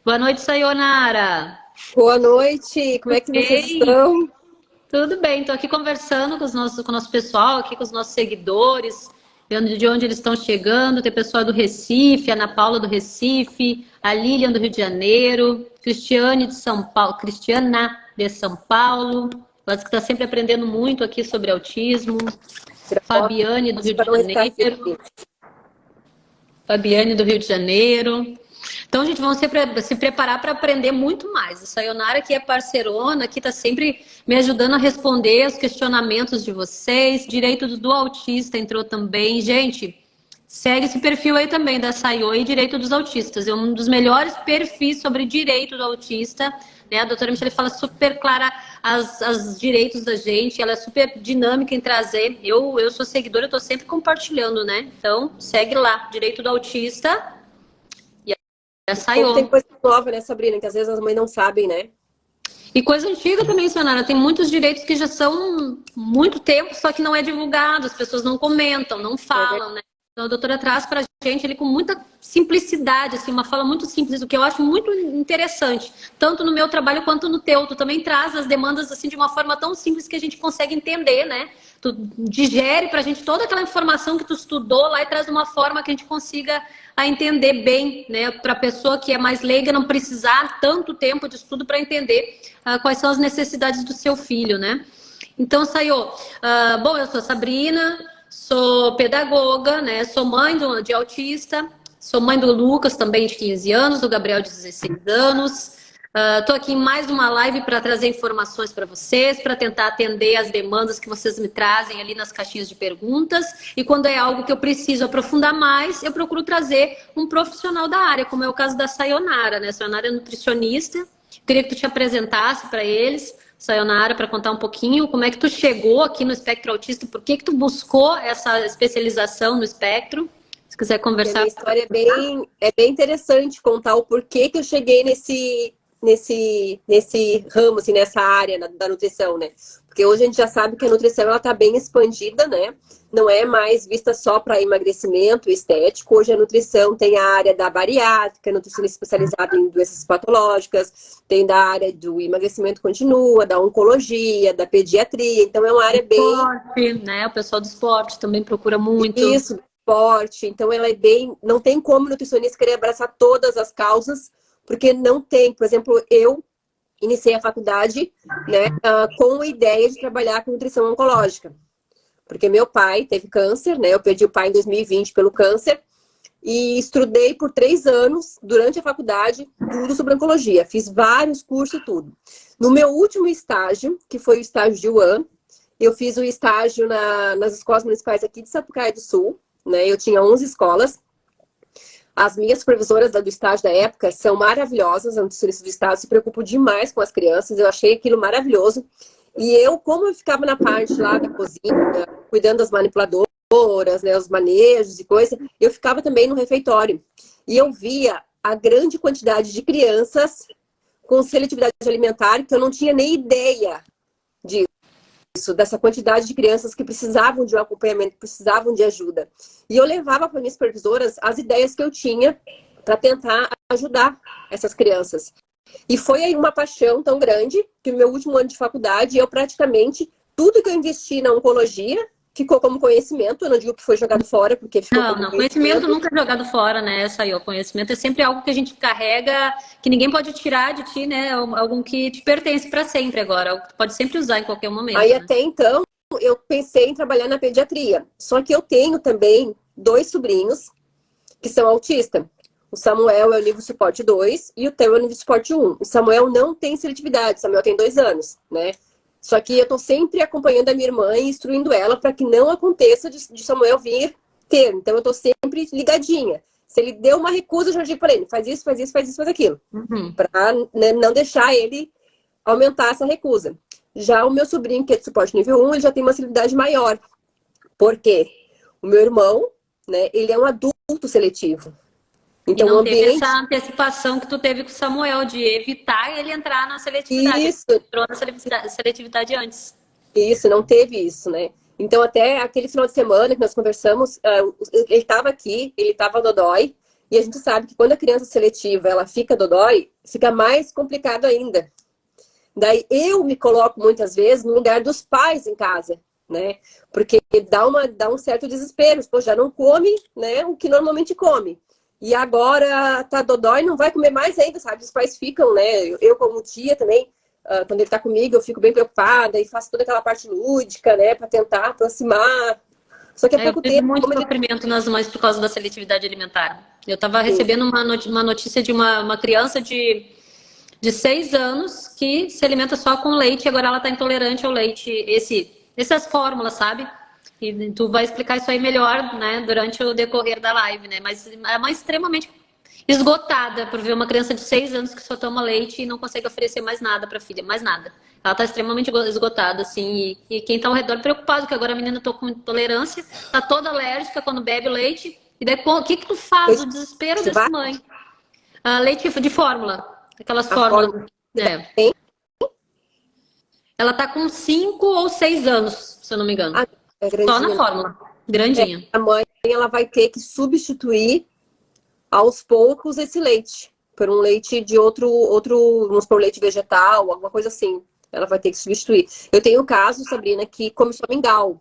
Boa noite, Sayonara. Boa noite, como é que vocês Ei, estão? tudo bem? Estou aqui conversando com o nosso pessoal, aqui com os nossos seguidores, vendo de onde eles estão chegando. Tem pessoal do Recife, a Ana Paula do Recife, a Lilian do Rio de Janeiro, Cristiane de São Paulo, Cristiana de São Paulo, mas que está sempre aprendendo muito aqui sobre autismo. Tirar foto Fabiane do Rio de para não riscar esse Janeiro. aqui. Fabiane do Rio de Janeiro. Então, a gente, vamos se preparar para aprender muito mais. A Sayonara, que é parceirona, aqui está sempre me ajudando a responder os questionamentos de vocês. Direito do autista entrou também. Gente, segue esse perfil aí também da Sayo e Direito dos Autistas. É um dos melhores perfis sobre direito do autista. Né? A doutora Michele fala super clara os direitos da gente, ela é super dinâmica em trazer. Eu sou seguidora, eu estou sempre compartilhando, né? Então, segue lá, Direito do Autista e a Como tem Sayo. coisa nova, né, Sabrina, que às vezes as mães não sabem, né? E coisa antiga também, Sonara. Tem muitos direitos que já são muito tempo, só que não é divulgado, as pessoas não comentam, não É verdade. falam, né? Então a doutora traz pra gente ele com muita simplicidade, assim, uma fala muito simples, o que eu acho muito interessante, tanto no meu trabalho quanto no teu. Tu também traz as demandas assim de uma forma tão simples que a gente consegue entender, né? Tu digere pra gente toda aquela informação que tu estudou lá e traz de uma forma que a gente consiga entender bem, né? Para a pessoa que é mais leiga não precisar tanto tempo de estudo para entender quais são as necessidades do seu filho, né? Então, Sayô, bom, eu sou Sabrina, sou pedagoga, né? Sou mãe de autista, sou mãe do Lucas também de 15 anos, do Gabriel de 16 anos. Estou aqui em mais uma live para trazer informações para vocês, para tentar atender as demandas que vocês me trazem ali nas caixinhas de perguntas. E quando é algo que eu preciso aprofundar mais, eu procuro trazer um profissional da área, como é o caso da Sayonara, né? A Sayonara é nutricionista. Queria que tu te apresentasse para eles, Sayonara, para contar um pouquinho como é que tu chegou aqui no espectro autista, por que que tu buscou essa especialização no espectro. Se quiser E a minha conversar. história é bem interessante contar o porquê que eu cheguei nesse ramo, assim, nessa área da nutrição, né? Porque hoje a gente já sabe que a nutrição ela está bem expandida, né? Não é mais vista só para emagrecimento estético. Hoje a nutrição tem a área da bariátrica, nutricionista especializada em doenças patológicas, tem da área do emagrecimento continua, da oncologia, da pediatria. Então é uma área bem Esporte, né? O pessoal do esporte também procura muito. isso, esporte. Então ela é bem, não tem como o nutricionista querer abraçar todas as causas, porque não tem. Por exemplo, eu iniciei a faculdade, né, com a ideia de trabalhar com nutrição oncológica. Porque meu pai teve câncer, né? Eu perdi o pai em 2020 pelo câncer. E estudei por 3 anos, durante a faculdade, tudo sobre oncologia. Fiz vários cursos, tudo. No meu último estágio, que foi o estágio de UAN, eu fiz o estágio nas escolas municipais aqui de Sapucaí do Sul, né? Eu tinha 11 escolas. As minhas supervisoras do estágio da época são maravilhosas, as nutricionistas do estado se preocupam demais com as crianças. Eu achei aquilo maravilhoso. E eu, como eu ficava na parte lá da cozinha, cuidando das manipuladoras, né, os manejos e coisa, eu ficava também no refeitório. E eu via a grande quantidade de crianças com seletividade alimentar que eu não tinha nem ideia disso, dessa quantidade de crianças que precisavam de um acompanhamento, que precisavam de ajuda. E eu levava para minhas supervisoras as ideias que eu tinha para tentar ajudar essas crianças. E foi aí uma paixão tão grande que no meu último ano de faculdade, eu praticamente, tudo que eu investi na oncologia, ficou como conhecimento. Eu não digo que foi jogado fora, porque ficou Não, como não. Conhecimento conhecimento. nunca é jogado fora, né? Essa aí, o conhecimento é sempre algo que a gente carrega, que ninguém pode tirar de ti, né? Algo que te pertence para sempre agora, algo que tu pode sempre usar em qualquer Aí momento, né? até então, eu pensei em trabalhar na pediatria. Só que eu tenho também 2 sobrinhos que são autistas. O Samuel é o nível suporte 2 e o Theo é o nível suporte 1. O Samuel não tem seletividade, o Samuel tem 2 anos, né? Só que eu tô sempre acompanhando a minha irmã e instruindo ela para que não aconteça de Samuel vir ter. Então eu tô sempre ligadinha. Se ele deu uma recusa, eu já digo para ele, faz isso, faz isso, faz isso, faz aquilo. Uhum. Para, né, não deixar ele aumentar essa recusa. Já o meu sobrinho, que é de suporte nível 1, ele já tem uma seletividade maior. Por quê? O meu irmão, né, ele é um adulto seletivo. E Então, o não teve essa ambiente. antecipação que tu teve com o Samuel, de evitar ele entrar na seletividade. Ele Isso, entrou na seletividade antes. isso, não teve isso, né? Então, até aquele final de semana que nós conversamos, ele estava aqui, ele estava dodói, E a gente sabe que quando a criança seletiva ela fica dodói, fica mais complicado ainda. Daí eu me coloco muitas vezes no lugar dos pais em casa, né? Porque dá um certo desespero. Pô, já não come, né, o que normalmente come. E agora tá dodói, não vai comer mais ainda, sabe? Os pais ficam, né? Eu como tia também, quando ele tá comigo, eu fico bem preocupada e faço toda aquela parte lúdica, né? Pra tentar aproximar. Só que há pouco Eu tive tempo, muito como ele... sofrimento nas mães por causa da seletividade alimentar. Eu estava recebendo uma notícia de uma criança de 6 anos que se alimenta só com leite e agora ela está intolerante ao leite. Essas fórmulas, sabe? E tu vai explicar isso aí melhor, né, durante o decorrer da live, né? Mas é uma extremamente esgotada por ver uma criança de 6 anos que só toma leite e não consegue oferecer mais nada para a filha, mais nada. Ela tá extremamente esgotada, assim, e quem tá ao redor preocupado, que agora a menina tá com intolerância, tá toda alérgica quando bebe leite. E daí, o que que tu faz? O desespero dessa mãe. Leite de fórmula, aquelas fórmulas. fórmula É. Ela tá com 5 ou 6 anos, se eu não me engano. É Só na grandinha. fórmula, grandinha. A mãe ela vai ter que substituir aos poucos esse leite por um leite de outro, vamos supor, leite vegetal, alguma coisa assim. Ela vai ter que substituir. Eu tenho um caso, Sabrina, que come só mingau.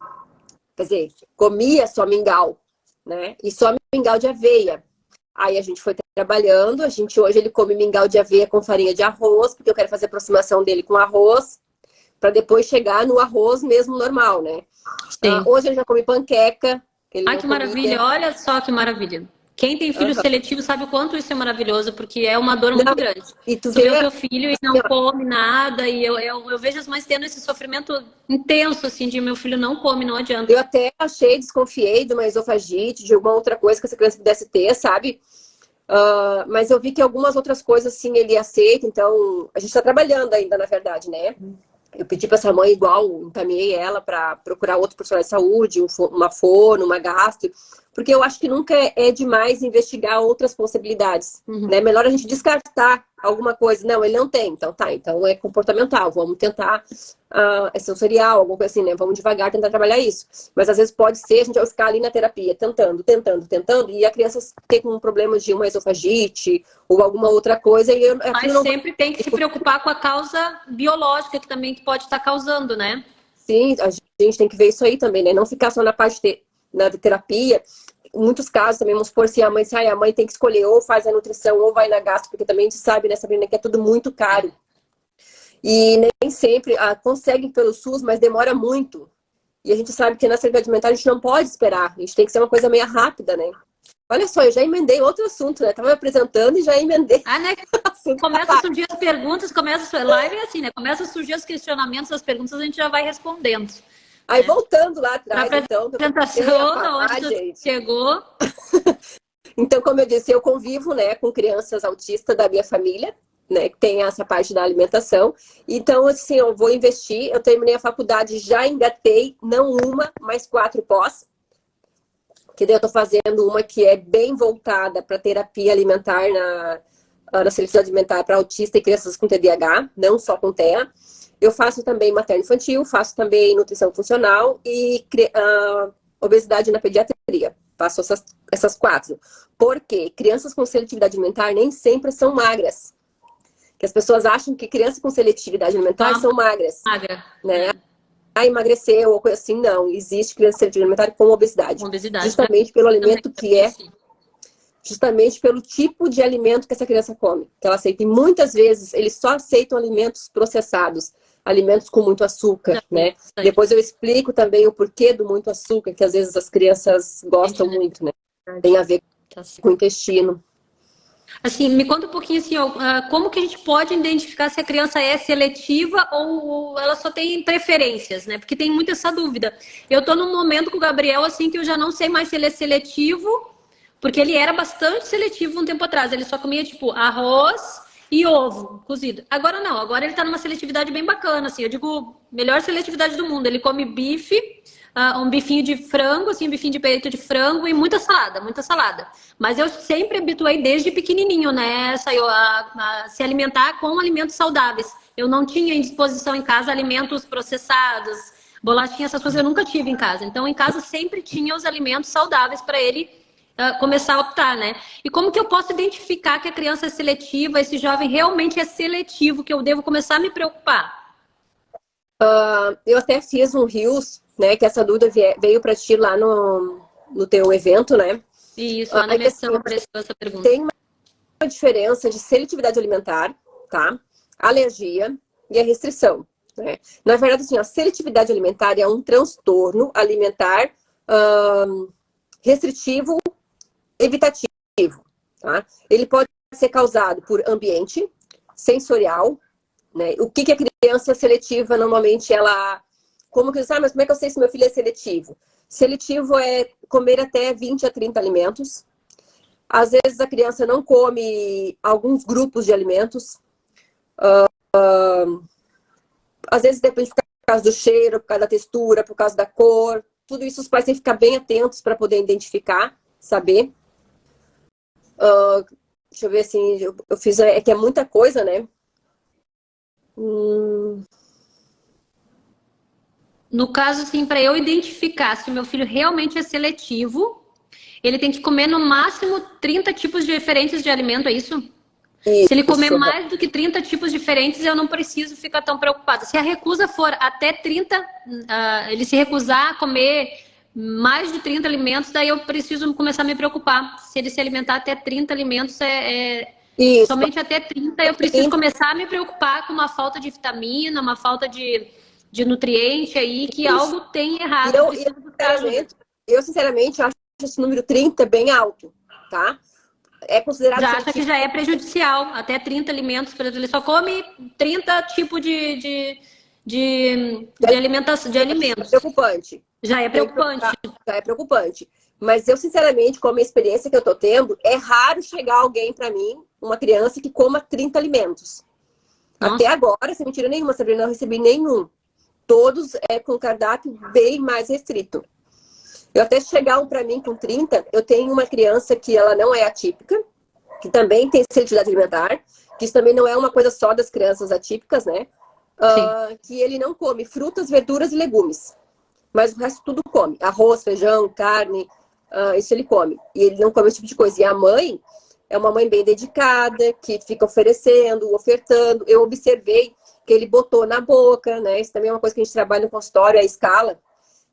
Quer dizer, comia só mingau, né? E só mingau de aveia. Aí a gente foi trabalhando, hoje ele come mingau de aveia com farinha de arroz, porque eu quero fazer aproximação dele com arroz, para depois chegar no arroz mesmo normal, né? Hoje ele já come panqueca. Ai, que maravilha, olha só que maravilha. Quem tem filho seletivo sabe o quanto isso é maravilhoso, porque é uma dor muito grande. E tu vê vê o teu filho e não come nada, e eu vejo as mães tendo esse sofrimento intenso, assim, de meu filho não come, não adianta. Eu até desconfiei de uma esofagite, de alguma outra coisa que essa criança pudesse ter, sabe? Mas eu vi que algumas outras coisas, sim, ele aceita, então a gente está trabalhando ainda, na verdade, né? Eu pedi para essa mãe encaminhei ela para procurar outro profissional de saúde, uma fono, uma gastro, porque eu acho que nunca é demais investigar outras possibilidades, né? Melhor a gente descartar alguma coisa. Não, ele não tem, então tá, então é comportamental, vamos tentar, é sensorial, alguma coisa assim, né? Vamos devagar tentar trabalhar isso. Mas às vezes pode ser, a gente vai ficar ali na terapia, tentando, e a criança ter um problema de uma esofagite ou alguma outra coisa. Mas sempre tem que se preocupar com a causa biológica que também pode estar causando, né? Sim, a gente tem que ver isso aí também, né? Não ficar só na parte na terapia. Em muitos casos também, vamos supor, se a mãe tem que escolher ou faz a nutrição ou vai na gastro, porque também a gente sabe, né, Sabrina, que é tudo muito caro. E nem sempre conseguem pelo SUS, mas demora muito. E a gente sabe que na seletividade alimentar a gente não pode esperar. A gente tem que ser uma coisa meio rápida, né? Olha só, eu já emendei outro assunto, né? Tava me apresentando e já emendei. Né? Começa a surgir as perguntas, a live é assim, né? Começa a surgir os questionamentos, as perguntas, a gente já vai respondendo. Aí, voltando lá atrás, então... Apresentação, onde tu chegou. Então, como eu disse, eu convivo, né, com crianças autistas da minha família, né, que tem essa parte da alimentação. Então, assim, eu vou investir. Eu terminei a faculdade, já engatei, não uma, mas 4 pós. Que daí eu tô fazendo uma que é bem voltada para terapia alimentar na seletividade alimentar para autista e crianças com TDAH, não só com TEA. Eu faço também materno-infantil, faço também nutrição funcional e obesidade na pediatria. Faço essas 4. Porque crianças com seletividade alimentar nem sempre são magras. Que as pessoas acham que crianças com seletividade alimentar são magras. Magra. Né? Emagreceu ou coisa assim, não. Existe criança seletividade alimentar com obesidade. Justamente pelo alimento que é... Justamente pelo tipo de alimento que essa criança come. Que ela aceita. E muitas vezes eles só aceitam alimentos processados. Alimentos com muito açúcar, né? Depois eu explico também o porquê do muito açúcar, que às vezes as crianças gostam muito, né? Tem a ver com o intestino. Assim, me conta um pouquinho assim, como que a gente pode identificar se a criança é seletiva ou ela só tem preferências, né? Porque tem muito essa dúvida. Eu tô num momento com o Gabriel, assim, que eu já não sei mais se ele é seletivo, porque ele era bastante seletivo um tempo atrás. Ele só comia, tipo, arroz e ovo cozido. Agora não, agora ele tá numa seletividade bem bacana, assim. Eu digo, melhor seletividade do mundo. Ele come bife, um bifinho de frango, assim, um bifinho de peito de frango e muita salada, muita salada. Mas eu sempre habituei desde pequenininho, né, a se alimentar com alimentos saudáveis. Eu não tinha em disposição em casa alimentos processados, bolachinha, essas coisas eu nunca tive em casa. Então, em casa sempre tinha os alimentos saudáveis para ele começar a optar, né? E como que eu posso identificar que a criança é seletiva, esse jovem realmente é seletivo, que eu devo começar a me preocupar? Eu até fiz um Reels, né? Que essa dúvida veio para ti lá no teu evento, né? Isso, lá na É que minha assim, sessão apareceu essa pergunta. tem uma diferença de seletividade alimentar, tá? Alergia e a restrição, né? Na verdade, assim, a seletividade alimentar é um transtorno alimentar restritivo evitativo, tá? Ele pode ser causado por ambiente, sensorial, né? O que a criança seletiva, normalmente, ela... Como que mas como é que eu sei se meu filho é seletivo? Seletivo é comer até 20 a 30 alimentos. Às vezes a criança não come alguns grupos de alimentos. Às vezes depende por causa do cheiro, por causa da textura, por causa da cor. Tudo isso os pais têm que ficar bem atentos para poder identificar, saber. Deixa eu ver assim, eu fiz... É que é muita coisa, né? No caso, assim, para eu identificar se o meu filho realmente é seletivo, ele tem que comer no máximo 30 tipos diferentes de alimento, é isso? Se ele comer mais do que 30 tipos diferentes, eu não preciso ficar tão preocupada. Se a recusa for até 30, ele se recusar a comer mais de 30 alimentos, daí eu preciso começar a me preocupar. Se ele se alimentar até 30 alimentos, somente até 30, eu preciso começar a me preocupar com uma falta de vitamina, uma falta de nutriente aí, que algo tem errado. Eu, sinceramente, acho esse número 30 bem alto, tá? É considerado... Já acha que já é prejudicial. Até 30 alimentos, por exemplo, ele só come 30 tipos de alimentação, de alimentos. Preocupante. Já é preocupante. Já é preocupante. Mas eu, sinceramente, com a minha experiência que eu tô tendo, é raro chegar alguém para mim, uma criança, que coma 30 alimentos. Nossa. Até agora, sem mentira nenhuma, Sabrina, não recebi nenhum. Todos com cardápio bem mais restrito. Eu até chegar para mim com 30, eu tenho uma criança que ela não é atípica, que também tem seletividade alimentar, que isso também não é uma coisa só das crianças atípicas, né? Que ele não come frutas, verduras e legumes. Mas o resto tudo come. Arroz, feijão, carne, isso ele come. E ele não come esse tipo de coisa. E a mãe é uma mãe bem dedicada, que fica oferecendo, ofertando. Eu observei que ele botou na boca, né? Isso também é uma coisa que a gente trabalha no consultório, a escala,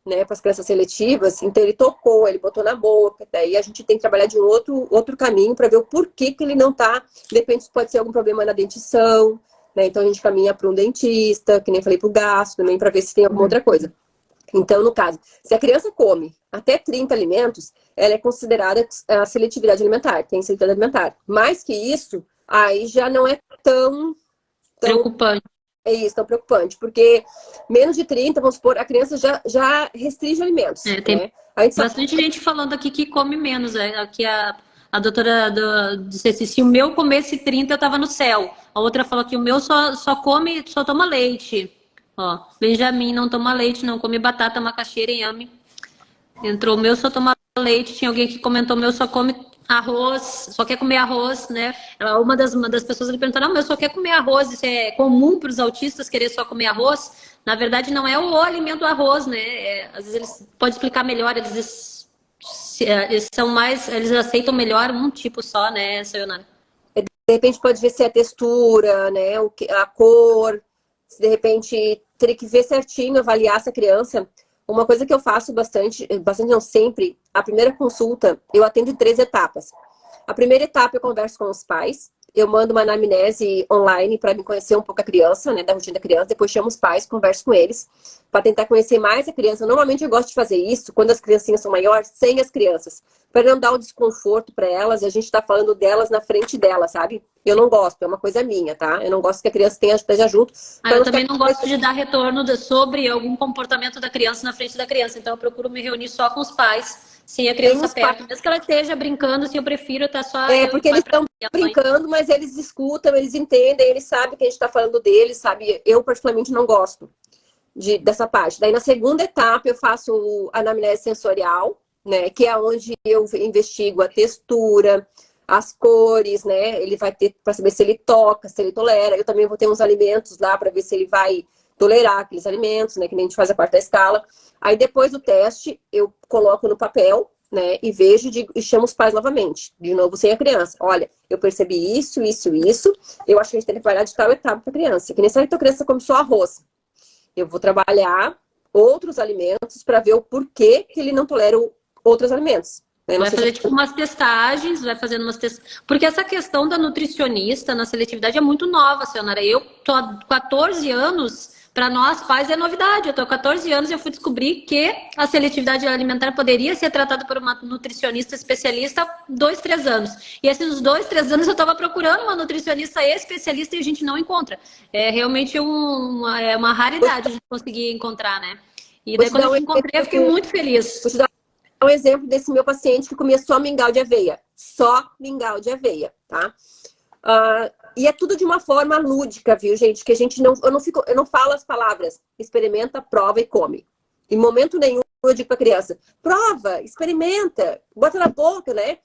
né, para as crianças seletivas. Então ele tocou, ele botou na boca. Daí a gente tem que trabalhar de um outro caminho para ver o porquê que ele não tá. De repente pode ser algum problema na dentição, né? Então a gente caminha para um dentista, que nem falei, para o gastro também, para ver se tem alguma outra coisa. Então, no caso, se a criança come até 30 alimentos, ela é considerada a seletividade alimentar, tem seletividade alimentar. Mais que isso, aí já não é tão preocupante. É isso, tão preocupante, porque menos de 30, vamos supor, a criança já restringe alimentos. Tem bastante gente falando aqui que come menos. Aqui a doutora disse assim, se o meu comesse 30, eu tava no céu. A outra falou que o meu só toma leite. Ó, Benjamin não toma leite, não come batata, macaxeira e inhame. Entrou o meu só toma leite. Tinha alguém que comentou o meu só come arroz, só quer comer arroz, né? Uma das pessoas ali perguntou, não, mas eu só quer comer arroz, isso é comum para os autistas querer só comer arroz. Na verdade, não é o alimento arroz, né? Às vezes eles podem explicar melhor, eles são mais, eles aceitam melhor um tipo só, né, Sayonara? De repente pode ver se é a textura, né? A cor, se de repente teria que ver certinho, avaliar essa criança. Uma coisa que eu faço bastante não sempre, a primeira consulta, eu atendo em 3 etapas. A primeira etapa eu converso com os pais, eu mando uma anamnese online para me conhecer um pouco a criança, né, da rotina da criança, depois chamo os pais, converso com eles, para tentar conhecer mais a criança. Normalmente eu gosto de fazer isso quando as criancinhas são maiores, sem as crianças, para não dar o desconforto para elas, e a gente está falando delas na frente delas, sabe? Eu não gosto, é uma coisa minha, tá? Eu não gosto que a criança esteja junto. Eu também não gosto de dar retorno sobre algum comportamento da criança na frente da criança, então eu procuro me reunir só com os pais, sem a criança perto. Mesmo que ela esteja brincando, assim, eu prefiro estar só... porque eles estão brincando, mas eles escutam, eles entendem, eles sabem que a gente está falando deles, sabe? Eu, particularmente, não gosto dessa parte. Daí, na segunda etapa, eu faço a anamnese sensorial, né? Que é onde eu investigo a textura, as cores, né? Ele vai ter para saber se ele toca, se ele tolera. Eu também vou ter uns alimentos lá para ver se ele vai tolerar aqueles alimentos, né? Que nem a gente faz a quarta escala. Aí depois do teste, eu coloco no papel, né? E vejo e chamo os pais novamente. De novo, sem a criança. Olha, eu percebi isso, isso, isso. Eu acho que a gente tem que trabalhar de tal etapa para a criança. Que nem se a criança come só arroz. Eu vou trabalhar outros alimentos para ver o porquê que ele não tolera outros alimentos. Né? Vai fazer tipo umas testagens, vai fazendo umas testagens. Porque essa questão da nutricionista na seletividade é muito nova, senhora. Eu tô há 14 anos, para nós pais é novidade. Eu tô há 14 anos e eu fui descobrir que a seletividade alimentar poderia ser tratada por uma nutricionista especialista há 2, 3 anos. E esses 2, 3 anos eu estava procurando uma nutricionista especialista e a gente não encontra. É realmente uma raridade a gente conseguir encontrar, né? E daí quando eu encontrei, eu fiquei muito feliz. Vou te dar um exemplo desse meu paciente que comia só mingau de aveia. Só mingau de aveia, tá? E é tudo de uma forma lúdica, viu, gente? Que a gente eu não falo as palavras experimenta, prova e come. Em momento nenhum eu digo pra criança, prova, experimenta, bota na boca, né?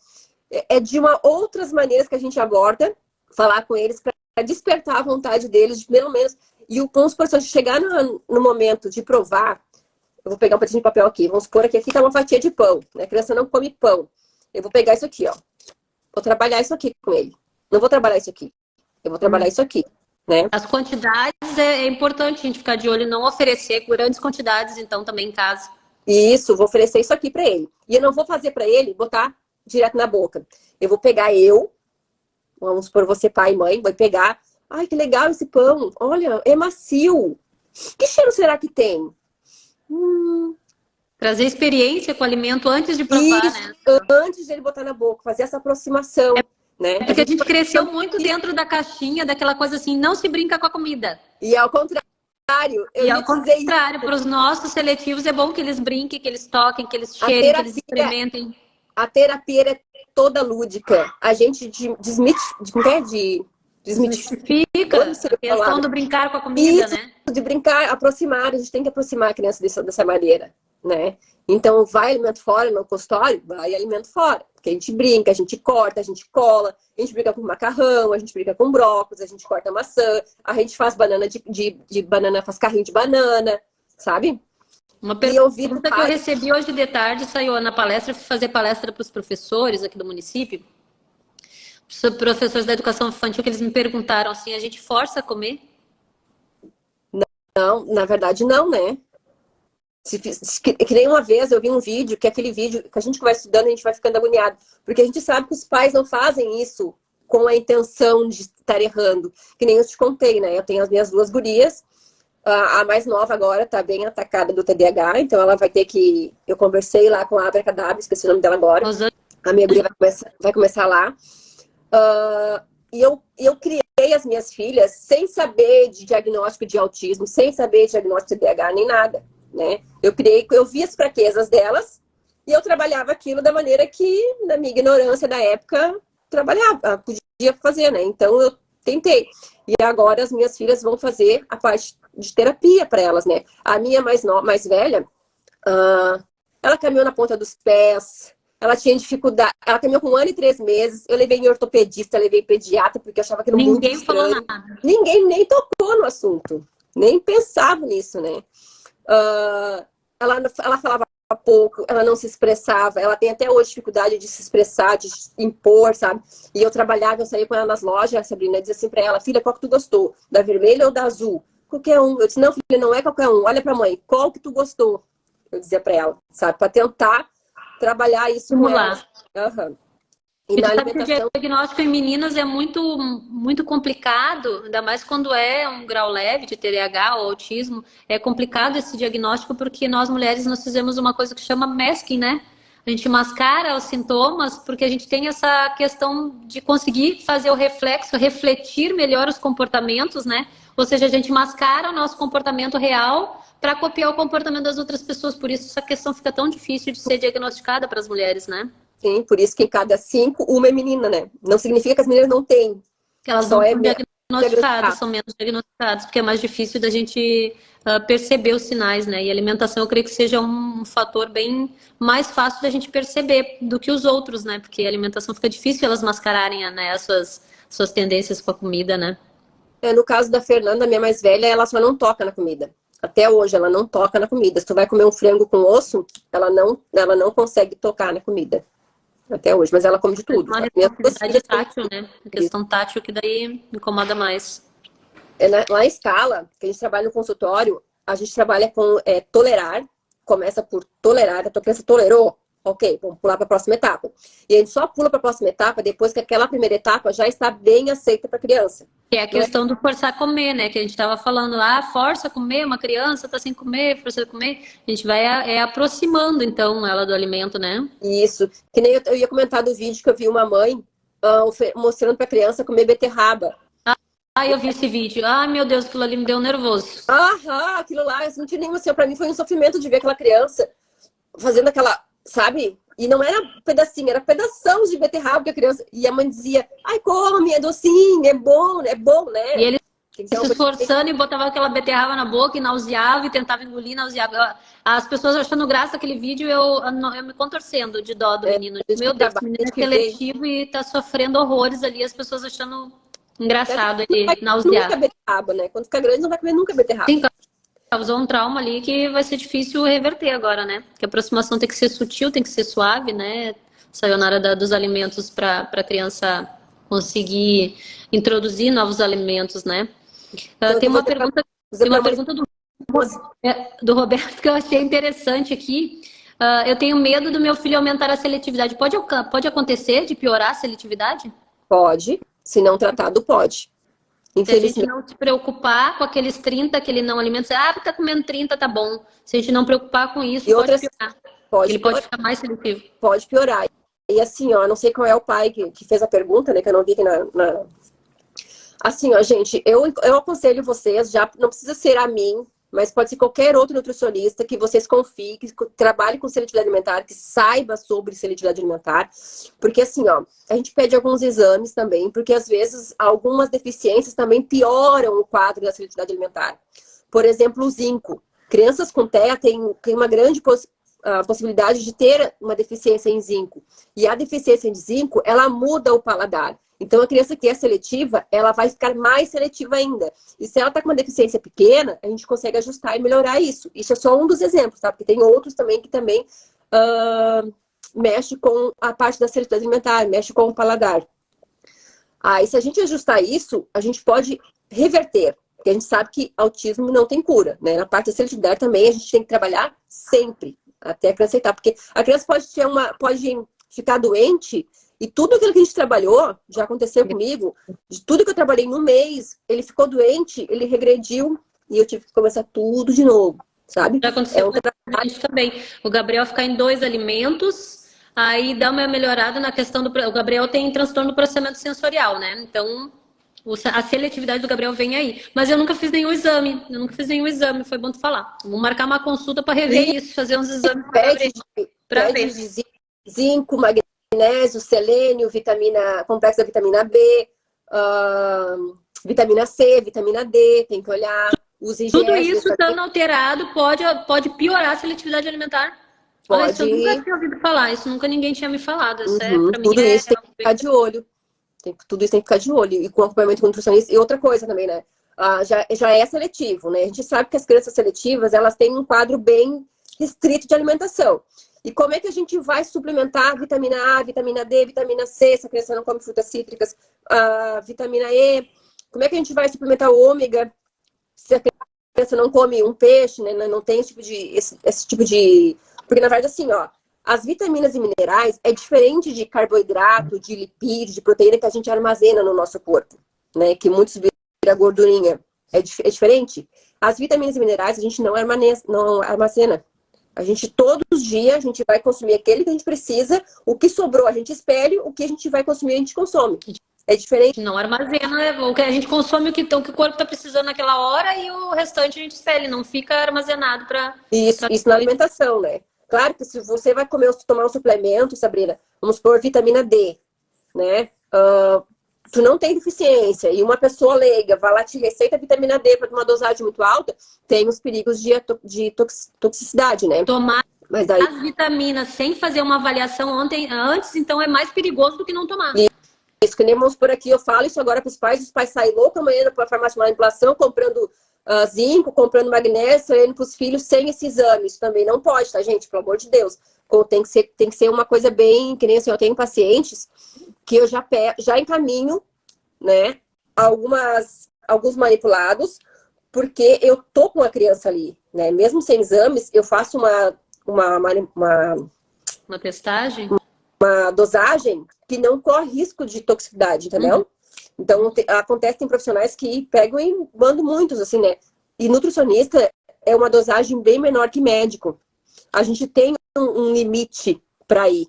É de outras maneiras que a gente aborda, falar com eles para despertar a vontade deles, pelo menos. E vamos supor, se eu chegar no momento de provar, eu vou pegar um pedacinho de papel aqui, vamos supor aqui tá uma fatia de pão, né? A criança não come pão. Eu vou pegar isso aqui, ó. Vou trabalhar isso aqui com ele. Não vou trabalhar isso aqui. Eu vou trabalhar isso aqui, né? As quantidades é importante a gente ficar de olho e não oferecer grandes quantidades, então, também em casa. Isso, vou oferecer isso aqui para ele. E eu não vou fazer para ele botar direto na boca. Eu vou pegar vamos supor você pai e mãe, vai pegar, ai, que legal esse pão, olha, é macio. Que cheiro será que tem? Trazer experiência com o alimento antes de provar, isso, né? Antes de ele botar na boca, fazer essa aproximação. Né? Porque a gente cresceu muito dentro da caixinha, daquela coisa assim, não se brinca com a comida. E ao contrário, para os nossos seletivos é bom que eles brinquem, que eles toquem, que eles cheirem, que eles experimentem. A terapia é toda lúdica. A gente desmistifica a questão do brincar com a comida, isso, né? De brincar, aproximar, a gente tem que aproximar a criança dessa maneira, né? Então, vai alimento fora no consultório? Vai alimento fora. Porque a gente brinca, a gente corta, a gente cola, a gente brinca com macarrão, a gente brinca com brócolis, a gente corta maçã, a gente faz banana de banana, faz carrinho de banana, sabe? Uma pergunta que eu recebi hoje de tarde, saiu na palestra, fui fazer palestra para os professores aqui do município, professores da educação infantil, que eles me perguntaram assim, a gente força a comer? Não, na verdade não, né? Que nem uma vez eu vi um vídeo, que é aquele vídeo que a gente vai estudando, a gente vai ficando agoniado. Porque a gente sabe que os pais não fazem isso com a intenção de estar errando. Que nem eu te contei, né? Eu tenho as minhas 2 gurias. A mais nova agora tá bem atacada do TDAH, então ela vai ter que... Eu conversei lá com a Abracadabra, esqueci o nome dela agora. A minha guria vai começar lá. E eu criei as minhas filhas sem saber de diagnóstico de autismo, sem saber de diagnóstico de TDAH, nem nada. Né? Eu vi as fraquezas delas e eu trabalhava aquilo da maneira que, na minha ignorância da época, podia fazer, né? Então eu tentei. E agora as minhas filhas vão fazer a parte de terapia para elas, né? A minha mais velha, ela caminhou na ponta dos pés, ela tinha dificuldade, ela caminhou com 1 ano e 3 meses, eu levei em ortopedista, levei em pediatra, porque eu achava aquilo muito estranho. Ninguém falou nada. Ninguém nem tocou no assunto, nem pensava nisso, né? Ela falava pouco, ela não se expressava, ela tem até hoje dificuldade de se expressar, de impor, sabe? E eu saía com ela nas lojas, a Sabrina dizia assim pra ela, filha, qual que tu gostou? Da vermelha ou da azul? Qualquer um. Eu disse, não, filha, não é qualquer um, olha pra mãe, qual que tu gostou? Eu dizia pra ela, sabe? Pra tentar trabalhar isso com ela. Uhum. E na alimentação... O diagnóstico em meninas é muito, muito complicado, ainda mais quando é um grau leve de TDAH ou autismo. É complicado esse diagnóstico porque nós mulheres nós fizemos uma coisa que chama masking, né? A gente mascara os sintomas porque a gente tem essa questão de conseguir fazer o reflexo, refletir melhor os comportamentos, né? Ou seja, a gente mascara o nosso comportamento real para copiar o comportamento das outras pessoas. Por isso essa questão fica tão difícil de ser diagnosticada para as mulheres, né? Sim, por isso que em cada 5, uma é menina, né? Não significa que as meninas não têm. Elas não são diagnosticadas, são menos diagnosticadas, porque é mais difícil da gente perceber os sinais, né? E a alimentação eu creio que seja um fator bem mais fácil da gente perceber do que os outros, né? Porque a alimentação fica difícil elas mascararem, né, as suas tendências com a comida, né? No caso da Fernanda, minha mais velha, ela só não toca na comida. Até hoje, ela não toca na comida. Se tu vai comer um frango com osso, ela não consegue tocar na comida. Até hoje, mas ela come de tudo. Uma Minhas duas responsabilidade filhas têm tátil, né? A questão tátil que daí incomoda mais. lá na escala, que a gente trabalha no consultório, a gente trabalha com tolerar, começa por tolerar, a tua criança tolerou, ok, vamos pular para a próxima etapa. E a gente só pula para a próxima etapa depois que aquela primeira etapa já está bem aceita para a criança. Que é a questão do forçar a comer, né? Que a gente estava falando lá, força a comer, uma criança tá sem comer, força a comer. A gente vai aproximando, então, ela do alimento, né? Isso. Que nem eu ia comentar do vídeo que eu vi uma mãe mostrando para a criança comer beterraba. Ah, eu vi esse vídeo. Ai, meu Deus, aquilo ali me deu nervoso. Aham, aquilo lá, eu não tinha nem assim, para mim foi um sofrimento de ver aquela criança fazendo aquela, sabe? E não era pedacinho, era pedação de beterraba que a criança... E a mãe dizia, ai, come, é docinho, é bom, né? E ele se esforçando e botava aquela beterraba na boca e nauseava e tentava engolir, nauseava. As pessoas achando graça aquele vídeo, eu me contorcendo de dó do menino. Meu Deus, o menino é seletivo e tá sofrendo horrores ali, as pessoas achando engraçado ele nausear. Nunca beterraba, né? Quando ficar grande não vai comer nunca beterraba. Sim, causou um trauma ali que vai ser difícil reverter agora, né? Porque a aproximação tem que ser sutil, tem que ser suave, né? Sayonara dos alimentos para a criança conseguir introduzir novos alimentos, né? Tem uma pergunta do Roberto que eu achei interessante aqui. Eu tenho medo do meu filho aumentar a seletividade. Pode acontecer de piorar a seletividade? Pode, se não tratado, pode. Se a gente não se preocupar com aqueles 30 que ele não alimenta, tá comendo 30, tá bom. Se a gente não preocupar com isso, pode piorar. Ele pode ficar mais seletivo. Pode piorar. E assim, ó, não sei qual é o pai que fez a pergunta, né, que eu não vi aqui na... Assim, ó, gente, eu aconselho vocês, já não precisa ser a mim, mas pode ser qualquer outro nutricionista que vocês confiem, que trabalhe com seletividade alimentar, que saiba sobre seletividade alimentar. Porque assim, ó, a gente pede alguns exames também, porque às vezes algumas deficiências também pioram o quadro da seletividade alimentar. Por exemplo, o zinco. Crianças com TEA têm uma grande possibilidade de ter uma deficiência em zinco. E a deficiência em zinco, ela muda o paladar. Então, a criança que é seletiva, ela vai ficar mais seletiva ainda. E se ela está com uma deficiência pequena, a gente consegue ajustar e melhorar isso. Isso é só um dos exemplos, tá? Porque tem outros também que também mexe com a parte da seletividade alimentar, mexe com o paladar. E se a gente ajustar isso, a gente pode reverter. Porque a gente sabe que autismo não tem cura, né? Na parte da seletividade também a gente tem que trabalhar sempre, até a criança aceitar. Porque a criança pode ficar doente... E tudo aquilo que a gente trabalhou, já aconteceu comigo, de tudo que eu trabalhei no mês, ele ficou doente, ele regrediu e eu tive que começar tudo de novo, sabe? Já aconteceu com a gente também. O Gabriel ficar em 2 alimentos, aí dá uma melhorada na questão do... O Gabriel tem transtorno do processamento sensorial, né? Então, a seletividade do Gabriel vem aí. Mas eu nunca fiz nenhum exame. Foi bom tu falar. Vou marcar uma consulta para rever isso, fazer uns exames para ver. Zinco, magnésio, selênio, complexo da vitamina B, vitamina C, vitamina D, tem que olhar os IgS. Tudo isso estando alterado pode piorar a seletividade alimentar? Pode. Olha, isso eu nunca tinha ouvido falar, isso nunca ninguém tinha me falado. Isso tudo isso tem que ficar de olho. Tudo isso tem que ficar de olho. E com acompanhamento com nutricionista. E outra coisa também, né? Já é seletivo, né? A gente sabe que as crianças seletivas, elas têm um quadro bem restrito de alimentação. E como é que a gente vai suplementar vitamina A, vitamina D, vitamina C, se a criança não come frutas cítricas, vitamina E? Como é que a gente vai suplementar o ômega, se a criança não come um peixe, né? Não tem esse tipo de... Porque, na verdade, assim, ó, as vitaminas e minerais é diferente de carboidrato, de lipídio, de proteína que a gente armazena no nosso corpo, né? Que muitos viram gordurinha. É diferente. As vitaminas e minerais a gente não armazena. A gente, todos os dias, a gente vai consumir aquele que a gente precisa, o que sobrou a gente espelha, o que a gente vai consumir a gente consome. É diferente. Não armazena, né? O que a gente consome o que o corpo está precisando naquela hora e o restante a gente espelha, não fica armazenado para... Isso na alimentação, né? Claro que se você vai tomar um suplemento, Sabrina, vamos supor vitamina D, né? Tu não tem deficiência e uma pessoa leiga vai lá te receita vitamina D para uma dosagem muito alta, tem os perigos de toxicidade, né? Tomar mas aí... as vitaminas sem fazer uma avaliação antes, então é mais perigoso do que não tomar. Isso que nem vamos por aqui, eu falo isso agora para os pais saem loucos amanhã para a farmácia de manipulação, comprando zinco, comprando magnésio, indo para os filhos sem esse exame. Isso também não pode, tá, gente? Pelo amor de Deus. Tem que ser uma coisa bem... Que nem assim, eu tenho pacientes que eu já encaminho, né? Alguns manipulados, porque eu tô com a criança ali, né? Mesmo sem exames, eu faço Uma testagem? uma dosagem que não corre risco de toxicidade, entendeu? Então, acontece, tem profissionais que pegam e mandam muitos, assim, né? E nutricionista é uma dosagem bem menor que médico. A gente tem um limite para ir.